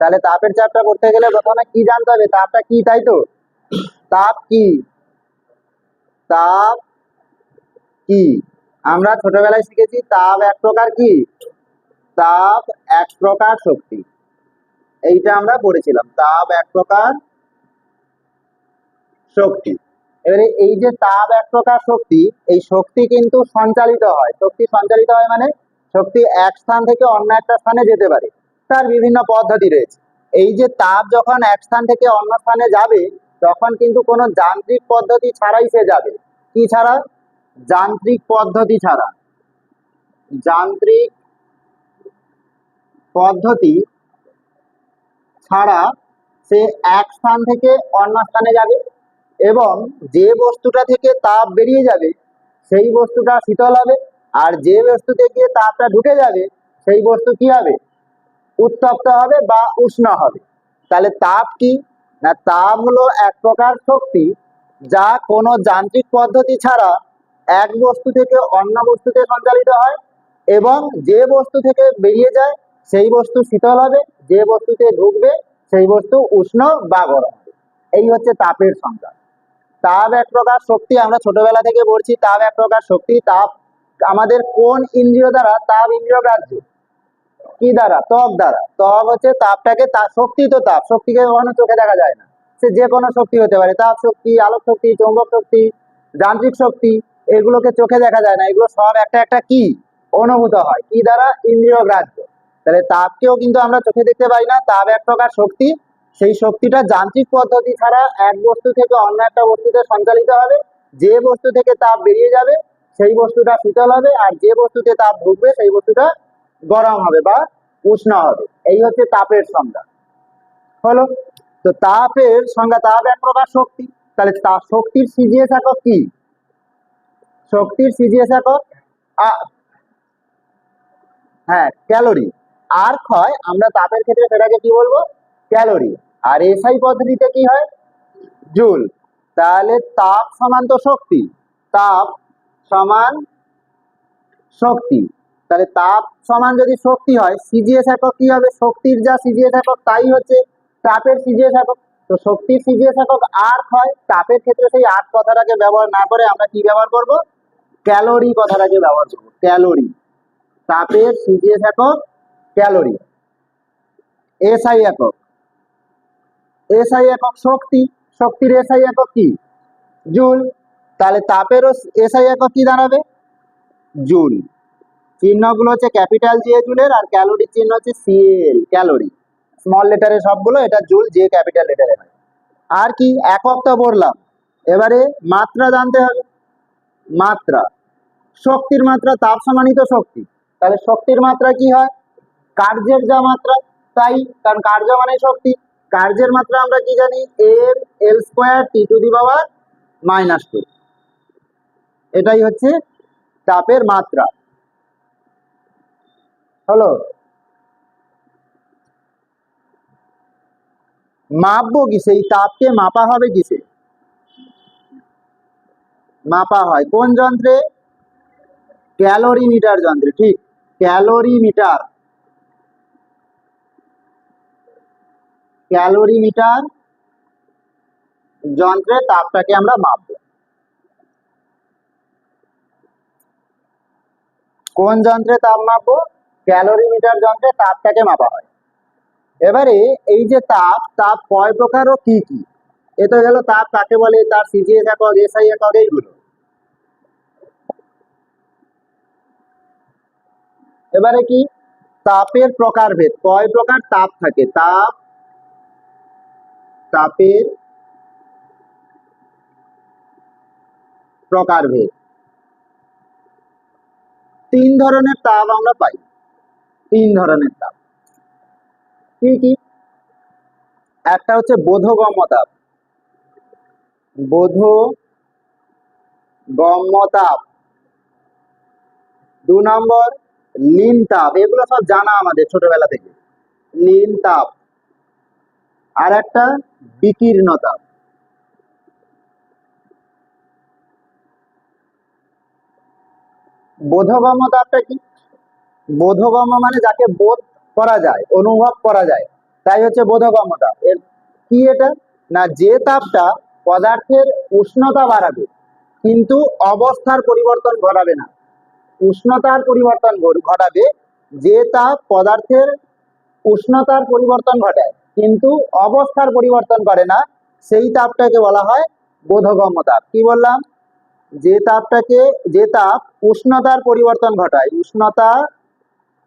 তাহলে তাপের চাপটা করতে গেলে প্রথমে কি জানতে হবে, তাপটা কি, তাই তো? তাপ কি? তাপ কি? আমরা ছোটবেলায় শিখেছি তাপ এক প্রকার কি? তাপ এক প্রকার শক্তি। এইটা আমরা পড়েছিলাম, তাপ এক প্রকার শক্তি। এবারে এই যে তাপ এক প্রকার শক্তি, এই শক্তি কিন্তু সঞ্চালিত হয়। শক্তি সঞ্চালিত হয় মানে শক্তি এক স্থান থেকে অন্য একটা স্থানে যেতে পারে, তার বিভিন্ন পদ্ধতি রয়েছে। এই যে তাপ যখন এক স্থান থেকে অন্য স্থানে যাবে, তখন কিন্তু কোনো যান্ত্রিক পদ্ধতি ছাড়াই সে যাবে। কি ছাড়া? যান্ত্রিক পদ্ধতি ছাড়া। যান্ত্রিক পদ্ধতি ছাড়া সে এক স্থান থেকে অন্য স্থানে যাবে, এবং যে বস্তুটা থেকে তাপ বেরিয়ে যাবে সেই বস্তুটা শীতল হবে, আর যে বস্তু থেকে তাপটা ঢুকে যাবে সেই বস্তু কি হবে? উত্তপ্ত হবে বা উষ্ণ হবে। তাহলে তাপ কি না, তাপ হলো এক প্রকার শক্তি যা কোনো যান্ত্রিক পদ্ধতি ছাড়া এক বস্তু থেকে অন্য বস্তুতে সঞ্চালিত হয়, এবং যে বস্তু থেকে বেরিয়ে যায় সেই বস্তু শীতল হবে, যে বস্তুতে ঢুকবে সেই বস্তু উষ্ণ বা গরম হবে। এই হচ্ছে তাপের সংজ্ঞা। তাপ এক প্রকার শক্তি, আমরা ছোটবেলা থেকে পড়ছি তাপ এক প্রকার শক্তি। তাপ আমাদের কোন ইন্দ্রিয় দ্বারা? তাপ ইন্দ্রিয় গ্রাহ্য। কি দ্বারা? ত্বক দ্বারা। ত্বক হচ্ছে তাপটাকে, শক্তি তো তাপ, শক্তিকে কখনো চোখে দেখা যায় না, সে যে কোনো শক্তি হতে পারে, তাপ শক্তি, আলোক শক্তি, চৌম্বক শক্তি, যান্ত্রিক শক্তি, এগুলোকে চোখে দেখা যায় না, এগুলো সব একটা একটা কি অনুভূত হয়, কি দ্বারা? ইন্দ্রিয় গ্রাহ্য। তাহলে তাপকেও কিন্তু আমরা চোখে দেখতে পাই না, তাপ এক প্রকার শক্তি। সেই শক্তিটা যান্ত্রিক পদ্ধতি ছাড়া এক বস্তু থেকে অন্য একটা বস্তুতে সঞ্চালিত হবে, যে বস্তু থেকে তাপ বেরিয়ে যাবে সেই বস্তুটা শীতল হবে, আর যে বস্তুতে তাপ ঢুকবে সেই বস্তুটা গরম হবে বা উষ্ণ হবে। এই হচ্ছে তাপের সংজ্ঞা। হলো তো তাপের সংজ্ঞা, তাপ এক প্রকার শক্তি। তাহলে শক্তির সিজিএস একক কি? শক্তির সিজিএস একক হ্যাঁ, ক্যালোরি। আর ক্ষয়, আমরা তাপের ক্ষেত্রে সেটাকে কি বলবো? ক্যালোরি। আর এসআই পদ্ধতিতে কি হয়? জুল। তাহলে তাপ সমান তো শক্তি, তাপ সমান শক্তি। তাহলে তাপ সমান যদি শক্তি হয়, সিজিএস একক কি হবে? শক্তির যা সিজিএস একক তাই হচ্ছে তাপের সিজিএস একক। তো শক্তির সিজিএস একক আর হয়, তাপের ক্ষেত্রে সেই আর কথাটাকে ব্যবহার না করে আমরা কি ব্যবহার করব? ক্যালোরি কথাটাকে ব্যবহার করব। ক্যালোরি, তাপের সিজিএস একক ক্যালোরি। এসআই একক, এসআই একক শক্তি, শক্তির এসআই একক কি? জুল। তাহলে তাপেরও এসআই একক কি দাঁড়াবে? জুল। চিহ্নগুলো হচ্ছে ক্যাপিটাল জে জুলের, আর ক্যালোরির চিহ্ন হচ্ছে সিএল, ক্যালোরি। স্মল লেটারে সবগুলো, এটা জুল, যে ক্যাপিটাল লেটারে হয়। আর কি একক তো বললাম, এবারে মাত্রা জানতে হবে। মাত্রা, শক্তির মাত্রা তাপ সমানিত শক্তি। তাহলে শক্তির মাত্রা কি হয়? কার্যের যা মাত্রা তাই, কারণ কার্য মানে শক্তি। কার্যের মাত্রা আমরা কি জানি? M L square T to the power -2। এটাই হচ্ছে তাপের মাত্রা। হলো, মাপবো কিসে? এই তাপকে মাপা হবে কিসে? মাপা হয় কোন যন্ত্রে? ক্যালোরিমিটার যন্ত্রে। ঠিক, ক্যালোরিমিটার। ক্যালোরিমিটার যন্ত্রে তাপটাকে আমরা মাপবো। কোন যন্ত্রে তাপ মাপবো? ক্যালোরিমিটার যন্ত্রে তাপটাকে মাপা হয়। এবারে এই যে তাপ, তাপ কয় প্রকার ও কি কি? এ তো গেল তাপ কাকে বলে, তার সিজিএস একক, এসআই একক, এইগুলো। এবারে কি? তাপের প্রকারভেদ, কয় প্রকার তাপ থাকে? তাপ, তাপের প্রকারভেদ। 3 ধরনের তাপ আমরা পাই। 3 ধরনের তাপ। কি কি? একটা হচ্ছে বোধগম্য তাপ, বোধগম্য তাপ। 2 নম্বর লীন তাপ, এগুলো সব জানা আমাদের ছোটবেলা থেকে। লীন তাপ। আর একটা বিকীর্ণ তাপ। বোধগম্য তাপটা কি? বোধগম্য মানে যাকে বোধ করা যায়, অনুভব করা যায়। তাই হচ্ছে বোধগম্যতা। এর কি এটা, না যে তাপটা পদার্থের উষ্ণতা বাড়াবে কিন্তু অবস্থার পরিবর্তন ঘটাবে না। উষ্ণতার পরিবর্তন ঘটাবে, যে তাপ পদার্থের উষ্ণতার পরিবর্তন ঘটায় কিন্তু অবস্থার পরিবর্তন করে না, সেই তাপটাকে বলা হয় বোধগম্য তাপ। কি বললাম, যে তাপ উষ্ণতার পরিবর্তন ঘটায়, উষ্ণতা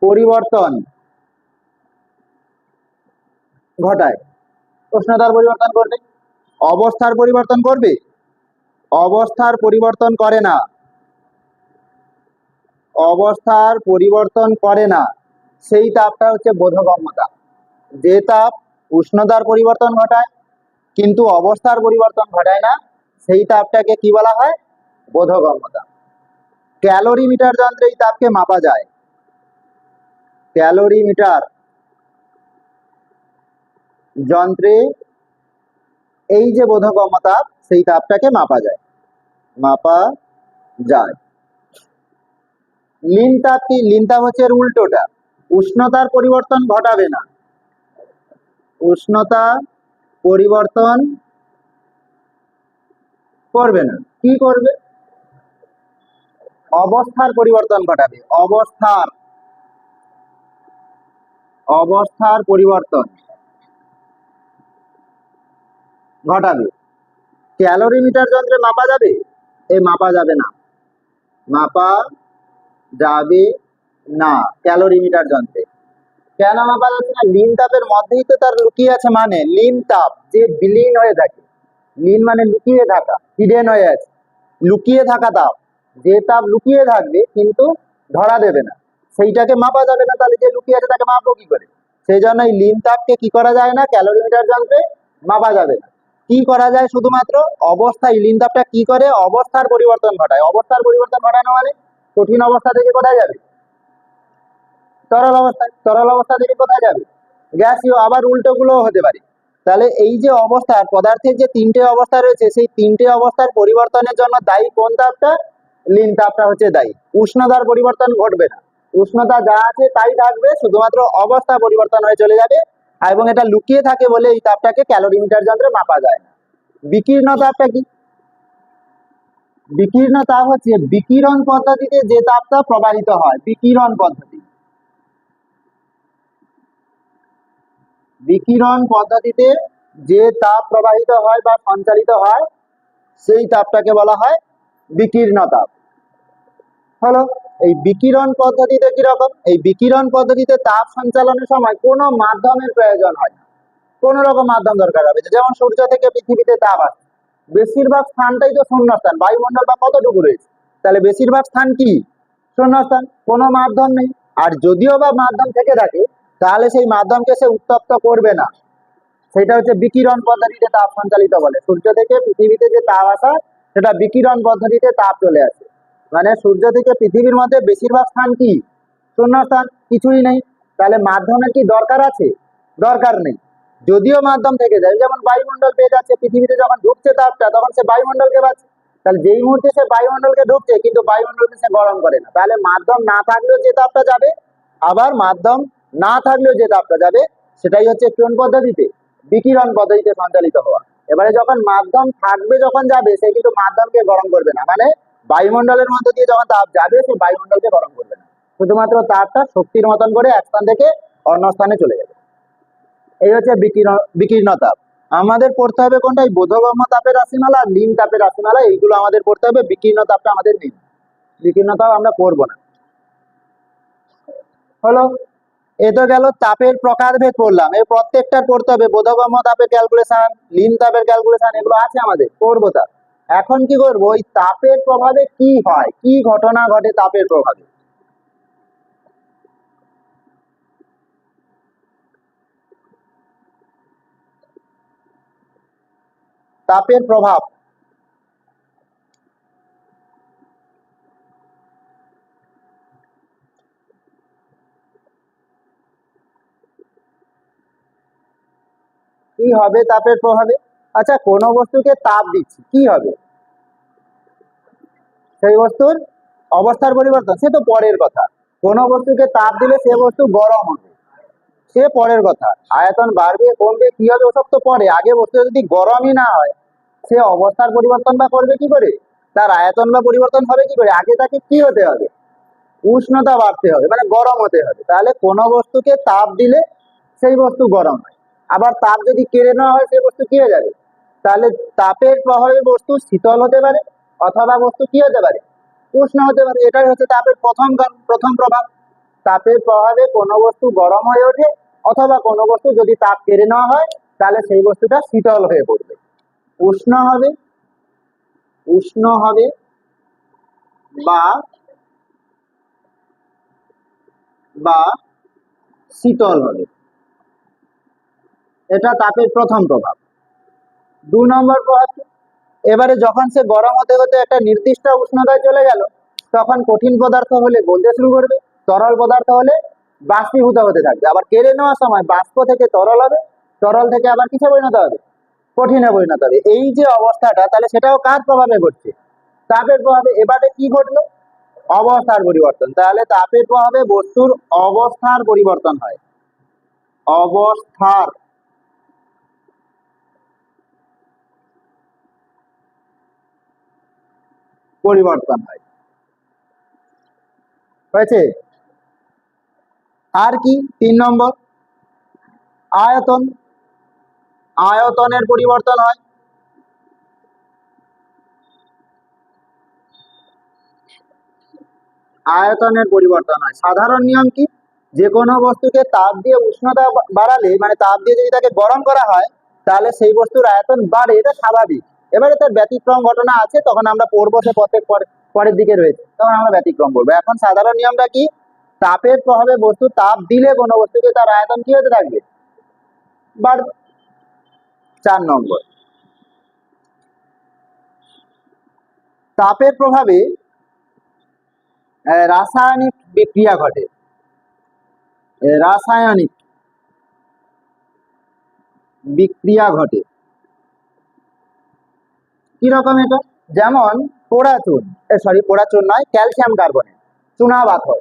পরিবর্তন ঘটায়, উষ্ণতার পরিবর্তন করবে, অবস্থার পরিবর্তন করবে, অবস্থার পরিবর্তন করে না, অবস্থার পরিবর্তন করে না, সেই তাপটা হচ্ছে বোধগম্য তাপ। যে তাপ উষ্ণতার পরিবর্তন ঘটায় কিন্তু অবস্থার পরিবর্তন ঘটায় না, সেই তাপটাকে কি বলা হয়, বোধগম্য তাপ। ক্যালোরিমিটার যন্ত্রে এই তাপকে মাপা যায়, ক্যালোরিমিটার যন্ত্রে এই যে বোধগম্য তাপ, সেই তাপটাকে মাপা যায়, মাপা যায়। লিন তাপ কি, লিন তাপ হচ্ছে এর উল্টোটা, উষ্ণতার পরিবর্তন ঘটাবে না, উষ্ণতা পরিবর্তন করবে না, কি করবে, অবস্থার পরিবর্তন ঘটাবে, অবস্থার পরিবর্তন ঘটাবে। ক্যালোরিমিটার যন্ত্রে মাপা যাবে, মাপা যাবে না, মাপা যাবে না ক্যালোরিমিটার যন্ত্রে। কেন মাপা যাচ্ছে না, লিন তাপের মধ্যেই তো তার লুকিয়ে আছে, মানে লিন তাপ যে বিলীন হয়ে থাকে, লিন মানে লুকিয়ে থাকা, হিডেন হয়ে আছে, লুকিয়ে থাকা তাপ, যে তাপ লুকিয়ে থাকবে কিন্তু ধরা দেবে না, সেইটাকে মাপা যাবে না। তাহলে যে লুকিয়ে আছে তাকে মাপবো কি করে? সেই জন্য এই লিন তাপকে কি করা যায় না, ক্যালোরিমিটার যন্ত্রে মাপা যাবে না। কি করা যায়, শুধুমাত্র অবস্থায়, লিন তাপটা কি করে, অবস্থার পরিবর্তন ঘটায়। অবস্থার পরিবর্তন ঘটানো মানে কঠিন অবস্থা থেকে কোথায় যাবে, তরল অবস্থায়, তরল অবস্থা থেকে কোথায় যাবে, গ্যাসীয়। আবার উল্টো গুলো হতে পারে। তাহলে এই যে অবস্থা, পদার্থের যে তিনটে অবস্থা রয়েছে, সেই তিনটে অবস্থার পরিবর্তনের জন্য দায়ী কোন তাপটা, লিন তাপটা হচ্ছে দায়ী। উষ্ণতার পরিবর্তন ঘটবে না, উষ্ণতা যা আছে তাই থাকবে, শুধুমাত্র অবস্থা পরিবর্তন হয়ে চলে যাবে। এবং এটা লুকিয়ে থাকে বলে এই তাপটাকে ক্যালোরিমিটার যন্ত্রে মাপা যায় না। বিকীর্ণ তাপটা কি, বিকীর্ণ তাপ হচ্ছে বিকিরণ পদ্ধতিতে যে তাপটা প্রবাহিত হয়, বিকিরণ পদ্ধতি, বিকিরণ পদ্ধতিতে যে তাপ প্রবাহিত হয় বা সঞ্চালিত হয়, সেই তাপটাকে বলা হয় বিকীর্ণ তাপ। হলো, এই বিকিরণ পদ্ধতিতে কিরকম, এই বিকিরণ পদ্ধতিতে তাপ সঞ্চালনের সময় কোনো মাধ্যমের প্রয়োজন হয় না, কোন রকম মাধ্যম দরকার হবে না। যেমন সূর্য থেকে পৃথিবীতে তাপ আসে, বেশিরভাগ স্থানটাই তো শূন্যস্থান, বায়ুমণ্ডল বা কতটুকু রয়েছে, তাহলে বেশিরভাগ স্থান কি, শূন্যস্থান, কোনো মাধ্যম নেই। আর যদিও বা মাধ্যম থেকে থাকে, তাহলে সেই মাধ্যমকে সে উত্তপ্ত করবে না, সেটা হচ্ছে বিকিরণ পদ্ধতিতে তাপ সঞ্চালিত বলে। সূর্য থেকে পৃথিবীতে যে তাপ আসা, সেটা বিকিরণ পদ্ধতিতে তাপ চলে আসে। মানে সূর্য থেকে পৃথিবীর মধ্যে বেশিরভাগ স্থান কি, শূন্যস্থান, কিছুই নেই। তাহলে মাধ্যমের কি দরকার আছে, দরকার নেই। যদিও মাধ্যম থেকে যায়, যেমন বায়ুমণ্ডল পেয়ে যাচ্ছে, পৃথিবীতে যখন ঢুকছে তাপটা, তখন সে বায়ুমণ্ডলকে পাচ্ছে। তাহলে যেই মুহূর্তে সে বায়ুমণ্ডলকে ঢুকছে, কিন্তু বায়ুমণ্ডলকে সে গরম করে না, তাহলে মাধ্যম না থাকলেও যে তাপটা যাবে, আবার মাধ্যম না থাকলেও যে তাপটা যাবে, সেটাই হচ্ছে কোন পদ্ধতিতে, বিকিরণ পদ্ধতিতে সঞ্চালিত হওয়া। এবারে যখন মাধ্যম থাকবে, যখন যাবে, সে কিন্তু মাধ্যমকে গরম করবে না, মানে বায়ুমণ্ডলের মধ্যে দিয়ে যখন তাপ যাবে, সে বায়ুমণ্ডলকে গরম করবে না, শুধুমাত্র তাপটা শক্তির মতন করে এক স্থান থেকে অন্য স্থানে চলে যাবে। এই হচ্ছে বিকীর্ণ তাপ। আমাদের পড়তে হবে কোনটা, এই বোধগম্য তাপের রাশিমালা আর লিন তাপের রাশিমালা, এইগুলো আমাদের পড়তে হবে। বিকীর্ণ তাপটা আমাদের নেই, বিকীর্ণ তাপ আমরা পড়বো না। হলো, এ তো গেল তাপের প্রকারভেদ পড়লাম। এই প্রত্যেকটার পড়তে হবে, বোধগম্য তাপের ক্যালকুলেশন, লিন তাপের ক্যালকুলেশন, এগুলো আছে আমাদের, পড়বো তা। এখন কি করবো, ওই তাপের প্রভাবে কি হয়, কি ঘটনা ঘটে তাপের প্রভাবে। তাপের প্রভাব, কি হবে তাপের প্রভাবে। আচ্ছা, কোন বস্তুকে তাপ দিচ্ছি, কি হবে, সেই বস্তুর অবস্থার পরিবর্তন, সে তো পরের কথা। কোন বস্তুকে তাপ দিলে সে বস্তু গরম হবে, সে পরের কথা। আয়তন বাড়বে কমবে কি হবে ওসব তো পরে, আগে বস্তু যদি গরমই না হয় সে অবস্থার পরিবর্তন বা করবে কি করে, তার আয়তন বা পরিবর্তন হবে কি করে? আগে তাকে কি হতে হবে? উষ্ণতা বাড়তে হবে, মানে গরম হতে হবে। তাহলে কোনো বস্তুকে তাপ দিলে সেই বস্তু গরম হয়, আবার তাপ যদি কেড়ে নেওয়া হয় সেই বস্তু কি হয়ে যাবে? তাহলে তাপের প্রভাবে বস্তু শীতল হতে পারে অথবা বস্তু কি হতে পারে? উষ্ণ হতে পারে। এটাই হচ্ছে তাপের প্রথম প্রভাব। তাপের প্রভাবে কোনো বস্তু গরম হয়ে ওঠে অথবা কোনো বস্তু যদি তাপ কেড়ে নেওয়া হয় তাহলে সেই বস্তুটা শীতল হয়ে পড়বে, উষ্ণ হবে উষ্ণ হবে বা বা শীতল হবে। এটা তাপের প্রথম প্রভাব। 2 নম্বর প্রভাব, এবারে যখন সে গরম হতে হতে একটা নির্দিষ্ট উষ্ণতায় চলে গেল তখন কঠিন পদার্থ হলে গলতে শুরু করবে, তরল পদার্থ হলে বাষ্পীভূত হতে থাকবে। আবার কেড়ে নেওয়ার সময় বাষ্প থেকে তরল হবে, তরল থেকে আবার কিসে পরিণত হবে? কঠিনে পরিণত হবে। এই যে অবস্থাটা, তাহলে সেটাও কার প্রভাবে ঘটছে? তাপের প্রভাবে। এবারে কি ঘটলো? অবস্থার পরিবর্তন। তাহলে তাপের প্রভাবে বস্তুর অবস্থার পরিবর্তন হয়, অবস্থার পরিবর্তন হয়। হয়েছে? আর কি? 3 নম্বর, আয়তন। আয়তনের পরিবর্তন হয়। আয়তনের পরিবর্তন হয়। সাধারণ নিয়ম কি? যে কোনো বস্তুকে তাপ দিয়ে উষ্ণতা বাড়ালে, মানে তাপ দিয়ে যদি তাকে গরম করা হয় তাহলে সেই বস্তুর আয়তন বাড়ে, এটা স্বাভাবিক। এবারে তার ব্যতিক্রম ঘটনা আছে, তখন আমরা পড়বো, সে পরের দিকে রয়েছে, তখন আমরা ব্যতিক্রম করবো। এখন সাধারণ নিয়মটা কি? তাপের প্রভাবে বস্তু তাপ দিলে কোনো বস্তুকে তার আয়তন কি হতে থাকবে? বাড়বে। 4 নম্বর, তাপের প্রভাবে রাসায়নিক বিক্রিয়া ঘটে। রাসায়নিক বিক্রিয়া ঘটে কিরকম এটা? যেমন পোড়াচুন নয়, ক্যালসিয়াম কার্বনেট, চুনা পাথর।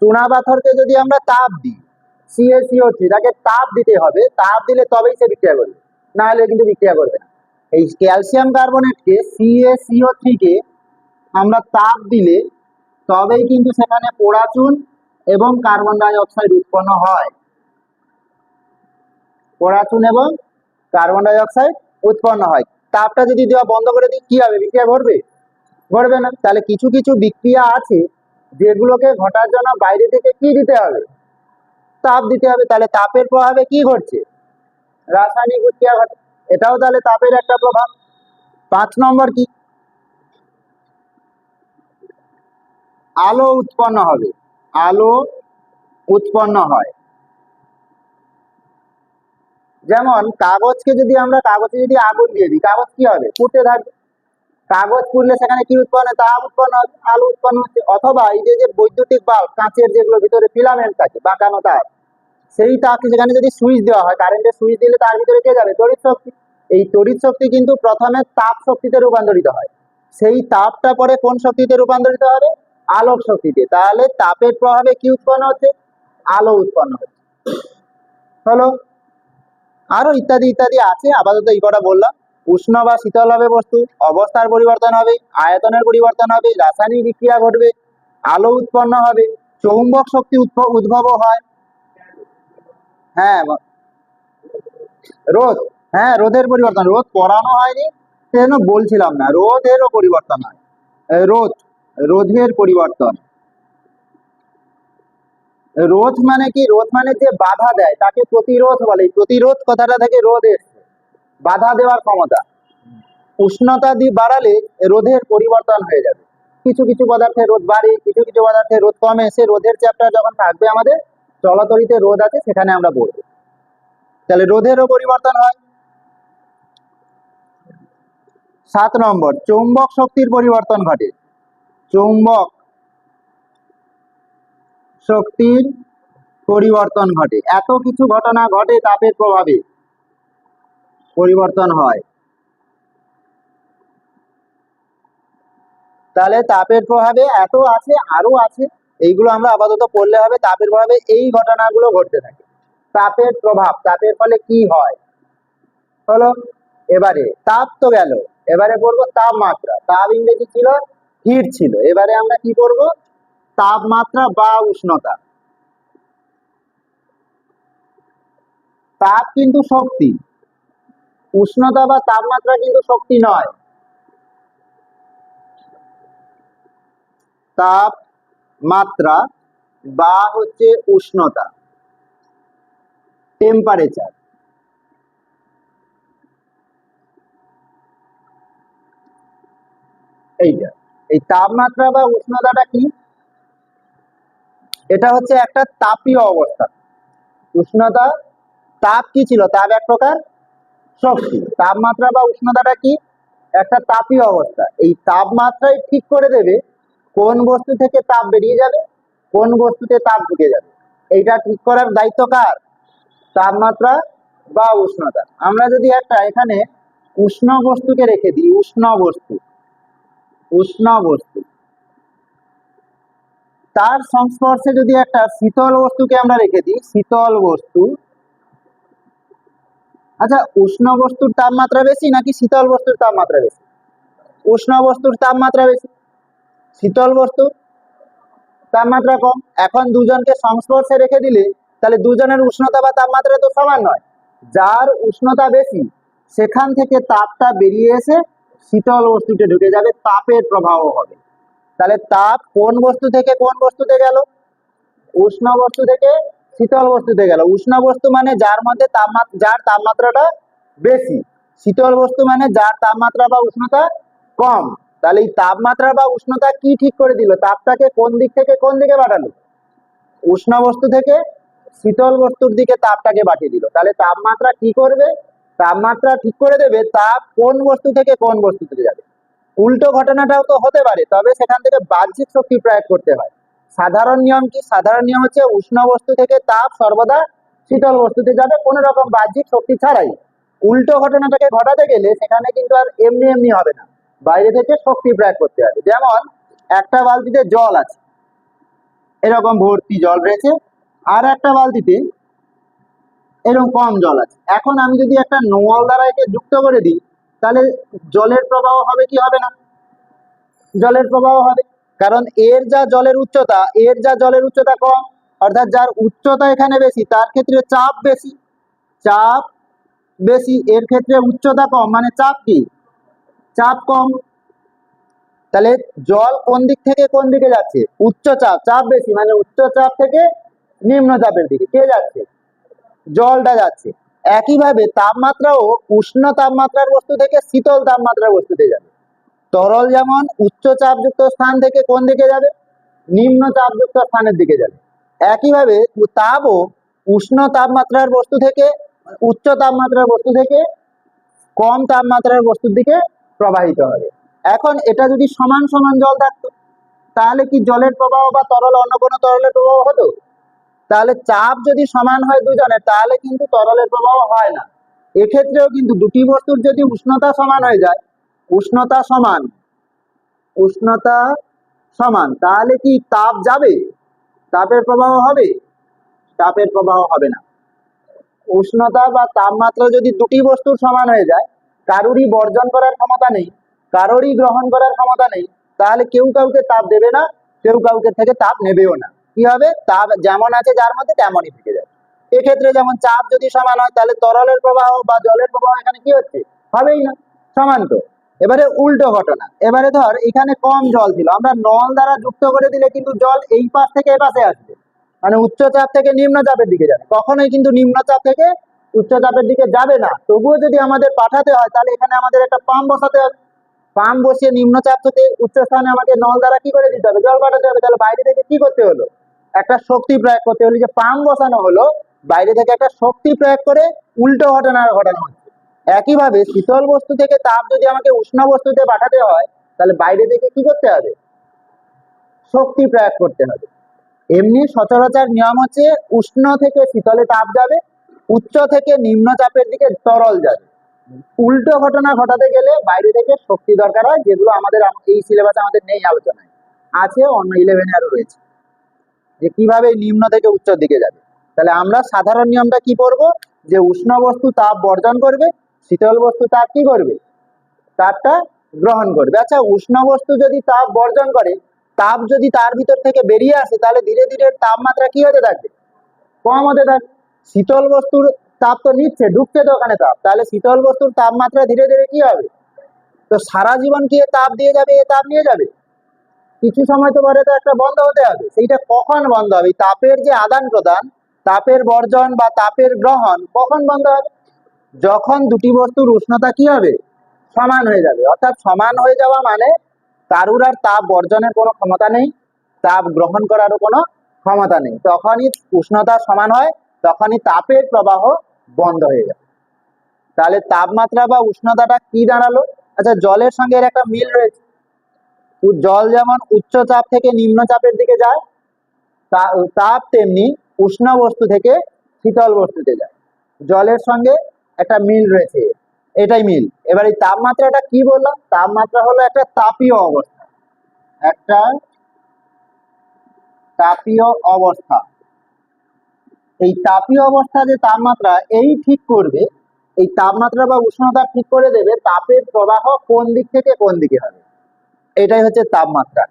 চুনা পাথরকে যদি আমরা তাপ দিই, CaCO3, তাকে তাপ দিতে হবে, তাপ দিলে তবেই সে বিক্রিয়া করবে, না হলে কিন্তু বিক্রিয়া করবে না। এই ক্যালসিয়াম কার্বনেটকে, CaCO3 কে আমরা তাপ দিলে তবেই কিন্তু সেখানে পোড়াচুন এবং কার্বন ডাই অক্সাইড উৎপন্ন হয়। পোড়াচুন এবং কার্বন ডাই অক্সাইড উৎপন্ন হয়। তাপটা যদি দেওয়া বন্ধ করে দিই কি হবে? বিক্রিয়া ঘটবে? ঘটবে না। তাহলে কিছু কিছু বিক্রিয়া আছে যেগুলোকে ঘটার জন্য বাইরে থেকে কি দিতে হবে? তাপ দিতে হবে। তাহলে তাপের প্রভাবে কি ঘটছে? রাসায়নিক বিক্রিয়া ঘটে। এটাও তাহলে তাপের একটা প্রভাব। 5 নম্বর কি? আলো উৎপন্ন হবে। আলো উৎপন্ন হয়। যেমন কাগজে যদি আগুন দিয়ে দিই, কাগজ কি হবে? পুড়তে থাকবে। কাগজ পুড়লে সেখানে কি উৎপন্ন হয়? তাপ উৎপন্ন হবে, আলো উৎপন্ন হচ্ছে। অথবা এই যে যে বৈদ্যুতিক বাল্ব, কাঁচের যেগুলো ভিতরে ফিলামেন্ট থাকে, বাঁকানো তার, সেই তাপ সেখানে যদি সুইচ দেওয়া হয়, কারেন্টের সুইচ দিলে তার ভিতরে কে যাবে? তড়িৎ শক্তি। এই তড়িৎ শক্তি কিন্তু প্রথমে তাপ শক্তিতে রূপান্তরিত হয়, সেই তাপটা পরে কোন শক্তিতে রূপান্তরিত হবে? আলোক শক্তিতে। তাহলে তাপের প্রভাবে কি উৎপন্ন হচ্ছে? আলো উৎপন্ন হচ্ছে। হলো? আরো ইত্যাদি ইত্যাদি আছে, আপাতত এই কটা বললাম। উষ্ণ বা শীতল হবে বস্তু, অবস্থার পরিবর্তন হবে, আয়তনের পরিবর্তন হবে, রাসায়নিক বিক্রিয়া ঘটবে, আলো উৎপন্ন হবে, চৌম্বক শক্তি উদ্ভব হয়। হ্যাঁ, রোধ। হ্যাঁ, রোধের পরিবর্তন। রোধ পড়ানো হয়নি সেজন্য বলছিলাম না, রোধেরও পরিবর্তন হয়। রোধ, রোধের পরিবর্তন। রোধ মানে কি? রোধ মানে যে বাধা দেয় তাকে প্রতিরোধ বলে। প্রতিরোধ কথাটা থেকে রোধ এসছে, বাধা দেওয়ার ক্ষমতা। উষ্ণতা বাড়ালে রোধের পরিবর্তন হয়ে যাবে। কিছু কিছু পদার্থের রোধ বাড়ে, কিছু কিছু পদার্থের রোধ কমে। সে রোধের চ্যাপ্টার যখন থাকবে আমাদের, চলাচলিতে রোধ আছে, সেখানে আমরা পড়বো। তাহলে রোধেরও পরিবর্তন হয়। 7 নম্বর, চৌম্বক শক্তির পরিবর্তন ঘটে। চৌম্বক শক্তির পরিবর্তন ঘটে। এত কিছু ঘটনা ঘটে তাপের প্রভাবে, পরিবর্তন হয়। তাহলে তাপের প্রভাবে এত আছে, আরো আছে, এইগুলো আমরা আপাতত পড়লে হবে। তাপের প্রভাবে এই ঘটনাগুলো ঘটতে থাকে। তাপের প্রভাব, তাপের ফলে কি হয় হলো। এবারে তাপ তো গেল, এবারে বলবো তাপমাত্রা। তাপ ইংরেজি ছিল হিট ছিল, এবারে আমরা কি করব, তাপমাত্রা বা উষ্ণতা। তাপ কিন্তু শক্তি, উষ্ণতা বা তাপমাত্রা কিন্তু শক্তি নয়। তাপমাত্রা বা হচ্ছে উষ্ণতা, টেম্পারেচার। এইটা, এই তাপমাত্রা বা উষ্ণতাটা কি, এটা হচ্ছে একটা তাপীয় অবস্থা। উষ্ণতা, তাপ কি ছিল, তাপ এক প্রকার শক্তি। তাপমাত্রা বা উষ্ণতাটা কি, একটা তাপীয় অবস্থা। এই তাপমাত্রাই ঠিক করে দেবে কোন বস্তু থেকে তাপ বেরিয়ে যাবে, কোন বস্তুতে তাপ ঢুকে যাবে। এইটা ঠিক করার দায়িত্ব কার, তাপমাত্রা বা উষ্ণতা। আমরা যদি একটা এখানে উষ্ণ বস্তুকে রেখে দিই, উষ্ণ বস্তু, উষ্ণ বস্তু, তার সংস্পর্শে যদি একটা শীতল বস্তুকে আমরা রেখে দিই, শীতল বস্তু। আচ্ছা, উষ্ণ বস্তুর তাপমাত্রা বেশি নাকি শীতল বস্তুর তাপমাত্রা বেশি? উষ্ণ বস্তুর তাপমাত্রা বেশি, শীতল বস্তুর তাপমাত্রা কম। এখন দুজনকে সংস্পর্শে রেখে দিলে তাহলে দুজনের উষ্ণতা বা তাপমাত্রা তো সমান নয়। যার উষ্ণতা বেশি সেখান থেকে তাপটা বেরিয়ে এসে শীতল বস্তুতে ঢুকে যাবে, তাপের প্রবাহ হবে। তাহলে তাপ কোন বস্তু থেকে কোন বস্তুতে গেল, উষ্ণ বস্তু থেকে শীতল বস্তুতে গেল। উষ্ণ বস্তু মানে যার মধ্যে তাপমাত্রা, যার তাপমাত্রাটা বেশি। শীতল বস্তু মানে যার তাপমাত্রা বা উষ্ণতা কম। তাহলে এই তাপমাত্রা বা উষ্ণতা কি ঠিক করে দিল, তাপটাকে কোন দিক থেকে কোন দিকে পাঠালো, উষ্ণ বস্তু থেকে শীতল বস্তুর দিকে তাপটাকে পাঠিয়ে দিল। তাহলে তাপমাত্রা কি করবে, তাপমাত্রা ঠিক করে দেবে তাপ কোন বস্তু থেকে কোন বস্তুতে যাবে। উল্টো ঘটনাটাও তো হতে পারে, তবে সেখান থেকে বাহ্যিক শক্তি প্রয়োগ করতে হয়। সাধারণ নিয়ম কি, সাধারণ নিয়ম হচ্ছে উষ্ণ বস্তু থেকে তাপ সর্বদা শীতল বস্তুতে যাবে কোনো রকম বাহ্যিক শক্তি ছাড়াই। উল্টো ঘটনাটাকে ঘটাতে গেলে সেখানে কিন্তু আর এমনি এমনি হবে না, বাইরে থেকে শক্তি প্রয়োগ করতে হবে। যেমন একটা বালতিতে জল আছে, এরকম ভর্তি জল রয়েছে, আর একটা বালতিতে এরকম কম জল আছে। এখন আমি যদি একটা নল দ্বারা একে যুক্ত করে দিই, তাহলে জলের প্রবাহ হবে কি হবে না, জলের প্রবাহ হবে। কারণ এর যা জলের উচ্চতা, এর যা জলের উচ্চতা কম, অর্থাৎ যার উচ্চতা এখানে বেশি তার ক্ষেত্রে চাপ বেশি, চাপ বেশি। এর ক্ষেত্রে উচ্চতা কম মানে চাপ কি, চাপ কম। তাহলে জল কোন দিক থেকে কোন দিকে যাচ্ছে, উচ্চ চাপ, চাপ বেশি মানে উচ্চ চাপ থেকে নিম্ন চাপের দিকে কে যাচ্ছে, জলটা যাচ্ছে। একইভাবে তাপমাত্রাও উষ্ণ তাপমাত্রার বস্তু থেকে শীতল তাপমাত্রার বস্তুতে যাবে। তরল যেমন উচ্চ চাপযুক্ত স্থান থেকে কোন দিকে যাবে, নিম্ন চাপযুক্ত স্থানের দিকে যাবে। একইভাবে তাপও উষ্ণ তাপমাত্রার বস্তু থেকে, উচ্চ তাপমাত্রার বস্তু থেকে কম তাপমাত্রার বস্তুর দিকে প্রবাহিত হবে। এখন এটা যদি সমান সমান জল থাকতো তাহলে কি জলের প্রবাহ বা তরল অন্য কোনো তরলের প্রবাহ হতো? তাহলে চাপ যদি সমান হয় দুজনের তাহলে কিন্তু তরলের প্রবাহ হয় না। এক্ষেত্রেও কিন্তু দুটি বস্তুর যদি উষ্ণতা সমান হয়ে যায়, উষ্ণতা সমান, উষ্ণতা সমান, তাহলে কি তাপ যাবে, তাপের প্রবাহ হবে, তাপের প্রবাহ হবে না। উষ্ণতা বা তাপমাত্রা যদি দুটি বস্তুর সমান হয়ে যায়, কারোরই বর্জন করার ক্ষমতা নেই, কারোরই গ্রহণ করার ক্ষমতা নেই, তাহলে কেউ কাউকে তাপ দেবে না, কেউ কাউকে থেকে তাপ নেবেও না। কি হবে, তাপ যেমন আছে যার মধ্যে তেমনই থেকে যাবে। এক্ষেত্রে যেমন চাপ যদি সমান হয় তাহলে তরলের প্রবাহ বা জলের প্রবাহ এখানে কি হচ্ছে, হবেই না, সমান তো। এবারে উল্টো ঘটনা, এবারে ধর এখানে কম জল ছিল, আমরা নল দ্বারা যুক্ত করে দিলে কিন্তু জল এই পাশ থেকে এ পাশে আসবে, মানে উচ্চ চাপ থেকে নিম্ন চাপের দিকে যাবে, কখনোই কিন্তু নিম্ন চাপ থেকে উচ্চ চাপের দিকে যাবে না। তবুও যদি আমাদের পাঠাতে হয় তাহলে এখানে আমাদের একটা পাম্প বসাতে হবে, পাম্প বসিয়ে নিম্নচাপ থেকে উচ্চ স্থানে আমাকে নল দ্বারা কি করে দিতে হবে, জল পাঠাতে হবে। তাহলে বাইরে থেকে কি করতে হলো, একটা শক্তি প্রয়োগ করতে হলো। যে পাম্প বসানো হলো, বাইরে থেকে একটা শক্তি প্রয়োগ করে উল্টো ঘটনা ঘটানো হচ্ছে। একইভাবে শীতল বস্তু থেকে তাপ যদি আমাকে উষ্ণ বস্তুতে পাঠাতে হয় তাহলে বাইরে থেকে কি করতে হবে, শক্তি প্রয়োগ করতে হবে। এমনি সচরাচর নিয়ম হচ্ছে উষ্ণ থেকে শীতলে তাপ যাবে, উচ্চ থেকে নিম্ন চাপের দিকে তরল যাবে। উল্টো ঘটনা ঘটাতে গেলে বাইরে থেকে শক্তি দরকার হয়, যেগুলো আমাদের এই সিলেবাসে আমাদের নেই আলোচনায়, আছে অন্য 11 আরো রয়েছে, যে কিভাবে নিম্ন থেকে উচ্চর দিকে যাবে। তাহলে আমরা সাধারণ নিয়মটা কি পড়বো, যে উষ্ণ বস্তু তাপ বর্জন করবে, শীতল বস্তু তাপ কি করবে, তাপটা গ্রহণ করবে। আচ্ছা, উষ্ণ বস্তু যদি তাপ বর্জন করে, তাপ যদি তার ভিতর থেকে বেরিয়ে আসে, তাহলে ধীরে ধীরে তাপমাত্রা কি হতে থাকবে, কম হতে থাকবে। শীতল বস্তুর তাপ তো নিচ্ছে, ঢুকছে তো ওখানে তাপ, তাহলে শীতল বস্তুর তাপমাত্রা ধীরে ধীরে কি হবে, তো সারা জীবন কি এ তাপ দিয়ে যাবে, এ তাপ নিয়ে যাবে, কিছু সময় তো পরে তো একটা বন্ধ হতে হবে। সেইটা কখন বন্ধ হবে, তাপের যে আদান প্রদান, তাপের বর্জন বা তাপের গ্রহণ কখন বন্ধ হবে, যখন দুটি বস্তুর উষ্ণতা কি হবে, সমান হয়ে যাবে। অর্থাৎ সমান হয়ে যাওয়া মানে কারুর আর তাপ বর্জনের কোনো ক্ষমতা নেই, তাপ গ্রহণ করারও কোনো ক্ষমতা নেই। তখনই উষ্ণতা সমান হয়, তখনই তাপের প্রবাহ বন্ধ হয়ে যায়। তাহলে তাপমাত্রা বা উষ্ণতাটা কি দাঁড়ালো? আচ্ছা, জলের সঙ্গে এর একটা মিল রয়েছে। জল যেমন উচ্চ চাপ থেকে নিম্ন চাপের দিকে যায়, তাপ তেমনি উষ্ণ বস্তু থেকে শীতল বস্তুতে যায়। জলের সঙ্গে একটা মিল রয়েছে, এটাই মিল। এবার এই তাপমাত্রাটা কি বললাম, তাপমাত্রা হলো একটা তাপীয় অবস্থা, একটা তাপীয় অবস্থা। এই তাপীয় অবস্থা যে তাপমাত্রা, এই ঠিক করবে, এই তাপমাত্রা বা উষ্ণতা ঠিক করে দেবে তাপের প্রবাহ কোন দিক থেকে কোন দিকে হবে। এটাই হচ্ছে তাপমাত্রা।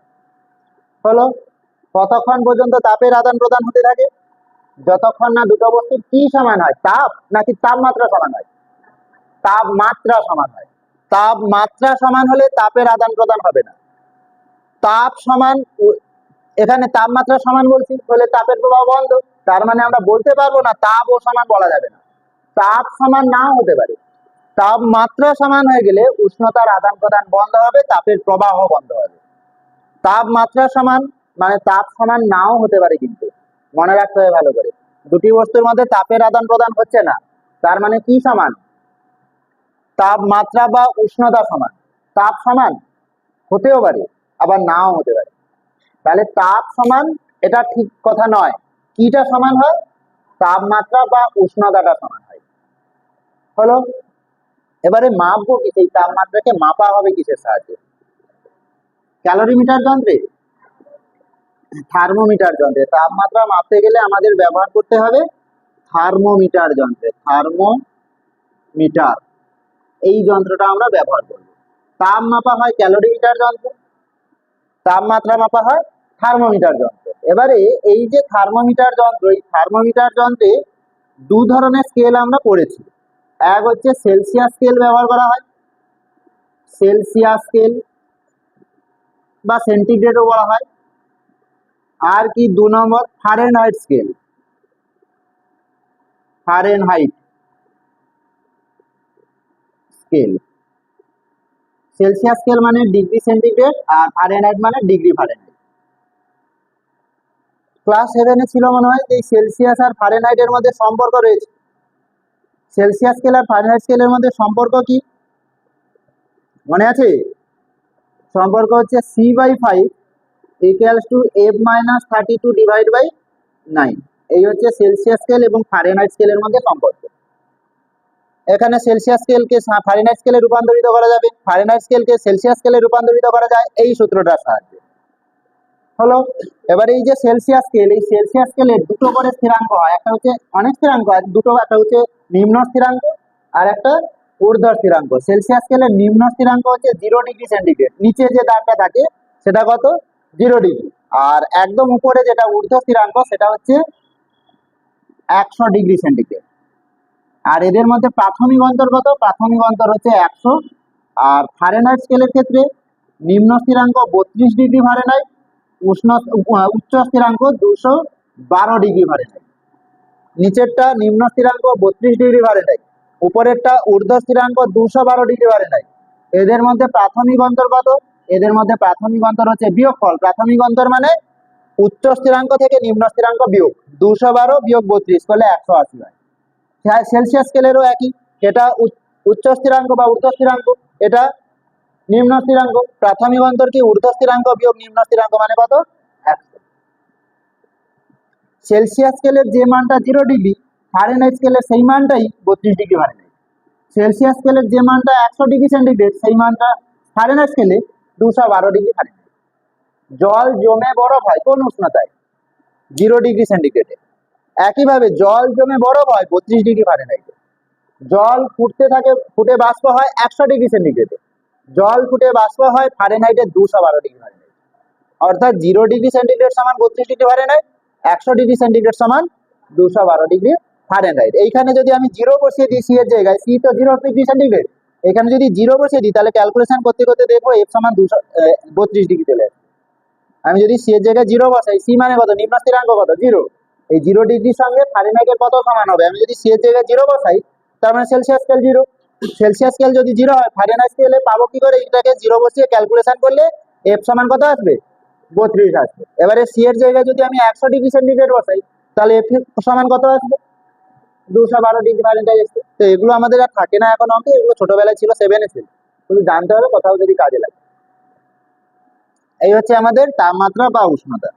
হলো, কতক্ষণ পর্যন্ত তাপের আদান প্রদান হতে থাকে, যতক্ষণ না দুটো বস্তুর কি সমান হয়, তাপ নাকি তাপমাত্রা সমান হয়, তাপমাত্রা সমান হয়। তাপমাত্রা সমান হলে তাপের আদান প্রদান হবে না। তাপ সমান, এখানে তাপমাত্রা সমান বলছি, বলে তাপের প্রবাহ বন্ধ, তার মানে আমরা বলতে পারবো না তাপ ও সমান বলা যাবে না, তাপ সমান নাও হতে পারে। তাপমাত্রা সমান হয়ে গেলে উষ্ণতার আদান প্রদান বন্ধ হবে, তাপের প্রবাহ বন্ধ হবে। তাপমাত্রা সমান মানে তাপ সমান নাও হতে পারে, কিন্তু মনে রাখতে হবে ভালো করে, দুটি বস্তুর মধ্যে তাপের আদান প্রদান হচ্ছে না, তার মানে কি সমান, তাপমাত্রা বা উষ্ণতা সমান। তাপ সমান হতেও পারে, আবার নাও হতে পারে। তাহলে তাপ সমান এটা ঠিক কথা নয়, কিটা সমান হয়, তাপমাত্রা বা উষ্ণতাটা সমান হয়। হলো, এবারে মাপবো কি, সেই তাপমাত্রাকে মাপা হবে কিসের সাহায্যে, ক্যালোরিমিটার যন্ত্রে, থার্মোমিটার যন্ত্রে। তাপমাত্রা মাপতে গেলে আমাদের ব্যবহার করতে হবে থার্মোমিটার যন্ত্রে, থার্মোমিটার, এই যন্ত্রটা আমরা ব্যবহার করব। তাপ মাপা হয় ক্যালোরিমিটার যন্ত্র, তাপমাত্রা মাপা হয় থার্মোমিটার যন্ত্র। এবারে এই যে থার্মোমিটার যন্ত্র, এই থার্মোমিটার যন্ত্রে দু ধরনের স্কেল আমরা পড়েছি। এক হচ্ছে সেলসিয়াস স্কেল ব্যবহার করা হয়, সেলসিয়াস স্কেল বা সেন্টিগ্রেডও বলা হয়। আর কি 2 নম্বর Fahrenheit scale, Fahrenheit scale. Celsius scale মানে ডিগ্রি সেন্টিগ্রেড, আর ফারেনহাইট মানে ডিগ্রি ফারেনহাইট। ক্লাস 7 এ ছিল মনে হয় যে সেলসিয়াস আর ফারেনহাইট এর মধ্যে সম্পর্ক রয়েছে। সেলসিয়াস স্কেল আর ফারেনহাইট স্কেলের মধ্যে সম্পর্ক কি মনে আছে? সম্পর্ক হচ্ছে C/5 = F-32 ডিভাইড বাই 9। এই হচ্ছে সেলসিয়াস স্কেল এবং ফারেনহাইট স্কেলের মধ্যে সম্পর্ক। এখানে সেলসিয়াস স্কেলকে ফারেনহাইট স্কেলে রূপান্তরিত করা যাবে, ফারেনহাইট স্কেলকে সেলসিয়াস স্কেলে রূপান্তরিত করা যায় এই সূত্রটার সাহায্যে। হলো, এবারে এই যে সেলসিয়াস স্কেল, এই সেলসিয়াস স্কেলের দুটো করে স্থিরাঙ্ক হয়, একটা হচ্ছে অনেক স্থিরাঙ্ক হয় দুটো, একটা হচ্ছে নিম্ন স্থিরাঙ্ক আর একটা ঊর্ধ্ব স্থিরাঙ্ক। সেলসিয়াস স্কেলের নিম্ন স্থিরাঙ্ক হচ্ছে 0 ডিগ্রি সেন্টিগ্রেড, নিচে যে দাগটা থাকে সেটা কত, 0 ডিগ্রি। আর একদম উপরে যেটা ঊর্ধ্ব স্থিরাঙ্ক সেটা হচ্ছে 100 ডিগ্রি সেন্টিগ্রেড। আর এদের মধ্যে প্রাথমিক অন্তর কত, প্রাথমিক অন্তর হচ্ছে 100। আর ফারেনহাইট স্কেলের ক্ষেত্রে নিম্ন স্থিরাঙ্ক 32 ডিগ্রি ফারেনহাইট, উচ্চ স্থিরাঙ্ক 212 ডিগ্রি ফারেনহাইট। নিচেরটা নিম্ন স্থিরাঙ্ক 32 ডিগ্রি ফারেনহাইট, উপরেরটা ঊর্ধ্ব স্থিরাঙ্ক 212 ডিগ্রি ফারেনহাইট। এদের মধ্যে প্রাথমিক অন্তর কত, এদের মধ্যে প্রাথমিক অন্তর হচ্ছে বিয়োগফল। প্রাথমিক অন্তর মানে উচ্চ স্থিরাঙ্ক থেকে নিম্ন স্থিরাঙ্ক বিয়োগ, 212 বিয়োগ 32 করলে 180 হয়। সেলসিয়াস স্কেলেরও একই, এটা উচ্চ স্থিরাঙ্ক বা ঊর্ধ্ব স্থিরাঙ্ক, এটা নিম্ন স্থিরাঙ্ক। প্রাথমিক অন্তর কি, ঊর্ধ্ব স্থিরাঙ্ক বিয়োগ নিম্ন স্থিরাঙ্ক মানে কত, 100। সেলসিয়াস স্কেলের যে মানটা 0 ডিগ্রি, ফারেনহাইট স্কেলের সেই মানটাই 32 ডিগ্রি ফারেনহাইট। সেলসিয়াস স্কেলের যে মানটা 100 ডিগ্রি সেন্টিগ্রেড, সেই মানটা ফারেনহাইট স্কেলে 212 ডিগ্রি ফারেনহাইট। জল জমে বরফ হয় কোন উষ্ণতায়, 0 ডিগ্রি সেন্টিগ্রেডে। একইভাবে জল জমে বরফ হয় 32 ডিগ্রি ফারেনহাইটে। জল ফুটতে থাকে, ফুটে বাষ্প হয় 100 ডিগ্রি সেন্টিগ্রেডে। জল ফুটে বাষ্প হয় ফারেনহাইটে 212 ডিগ্রি ফারেনহাইট। অর্থাৎ 0 ডিগ্রি সেন্টিগ্রেড সমান 32 ডিগ্রি ফারেনহাইট, 100 ডিগ্রি সেন্টিগ্রেড সমান 212 ডিগ্রি ফারেনহাইট। এইখানে যদি আমি জিরো বসিয়ে দিই সি এর জায়গায়, সি তো 0 ডিগ্রি সেন্টিগ্রেড, এখানে যদি জিরো বসিয়ে দিই তাহলে ক্যালকুলেশন করতে করতে দেখবো এফ সমান 32 ডিগ্রি চলে আসবে। আমি যদি সি এর জায়গায় জিরো বসাই, সি মানে কত, নিম্ন স্থিরাঙ্ক কত, 0, এই 0 ডিগ্রির সঙ্গে ফারেনহাইটের কত সমান হবে, আমি যদি সি এর জায়গায় জিরো বসাই তার মানে সেলসিয়াস স্কেল 0, সেলসিয়াস স্কেল যদি 0 হয় ফারেনহাইট স্কেলে পাবো কি করে, এটাকে জিরো বসিয়ে ক্যালকুলেশন করলে এফ সমান কত আসবে, 32 আসবে। এবারে সি এর জায়গায় যদি আমি 100 ডিগ্রি সেন্টিগ্রেড বসাই তাহলে এফ সমান কত আসবে, 212 ডিগ্রি ফারেনহাইট আসবে। তো এগুলো আমাদের আর থাকে না এখন অঙ্কে, এগুলো ছোটবেলায় ছিল, 7-এ ছিল, শুধু জানতে হবে কোথাও যদি কাজে লাগে। এই হচ্ছে আমাদের তাপমাত্রা বা উষ্ণতা।